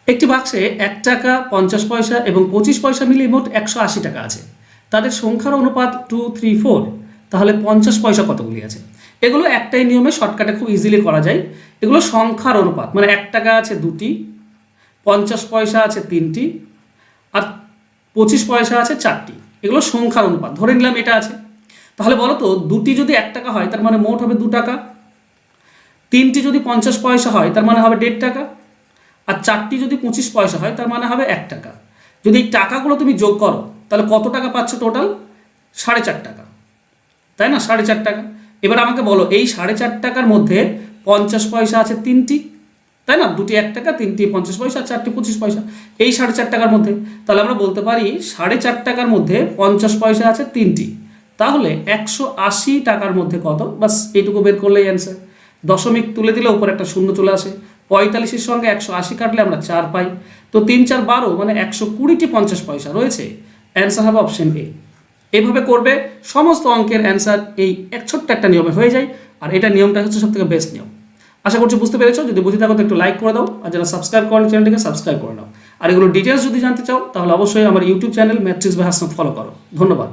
একটি বাক্সে 1 টাকা 50 পয়সা এবং 25 পয়সা মিলিয়ে মোট 180 টাকা আছে। তাদের সংখ্যার অনুপাত 2, 3, 4। তাহলে 50 পয়সা কতগুলি আছে? এগুলো একটাই নিয়মে শর্টকাটে খুব ইজিলি করা যায়। এগুলো সংখ্যার অনুপাত, মানে 1 টাকা আছে 2টি, 50 পয়সা আছে 3টি, আর 25 পয়সা আছে 4টি। এগুলো সংখ্যার অনুপাত, ধরে নিলাম এটা আছে। তাহলে বলো তো, 2টি যদি 1 টাকা হয় তার মানে মোট হবে 2 টাকা, 3টি যদি 50 পয়সা হয় তার মানে হবে 1.5 টাকা, আর 4টি যদি 25 পয়সা হয় তার মানে হবে 1 টাকা। যদি এই টাকাগুলো তুমি যোগ করো তাহলে কত টাকা পাচ্ছ? টোটাল 4.5 টাকা, তাই না? 4.5 টাকা। এবার আমাকে বলো, এই 4.5 টাকার মধ্যে 50 পয়সা আছে 3টি, তাই না? 2টি 1 টাকা, 3টি 50 পয়সা, 4টি 25 পয়সা। এই 4.5 টাকার মধ্যে তাহলে আমরা বলতে পারি 4.5 টাকার মধ্যে 50 পয়সা আছে 3টি, তাহলে 180 টাকার মধ্যে কত? বাস এইটুকু বের করলেই অ্যান্সার। দশমিক তুলে দিলে উপরে একটা শূন্য চলে আসে। 45-এর সঙ্গে 180 কাটলে আমরা 4 পাই। তো 3, 4, 12, মানে 120টি 50 পয়সা রয়েছে। অ্যান্সার হবে অপশন এ। এইভাবে করবে, সমস্ত অঙ্কের অ্যান্সার এই ছোট্ট একটা নিয়মে হয়ে যায়। আর এটা নিয়মটা হচ্ছে সব থেকে বেস্ট নিয়ম। আশা করছি বুঝতে পেরেছো। যদি বুঝে থাকো তো একটু লাইক করে দাও, আর যারা সাবস্ক্রাইব করেন চ্যানেলটিকে সাবস্ক্রাইব করে নাও। আর এগুলো ডিটেলস যদি জানতে চাও তাহলে অবশ্যই আমার YouTube channel matrix by Hasnat follow করো। ধন্যবাদ।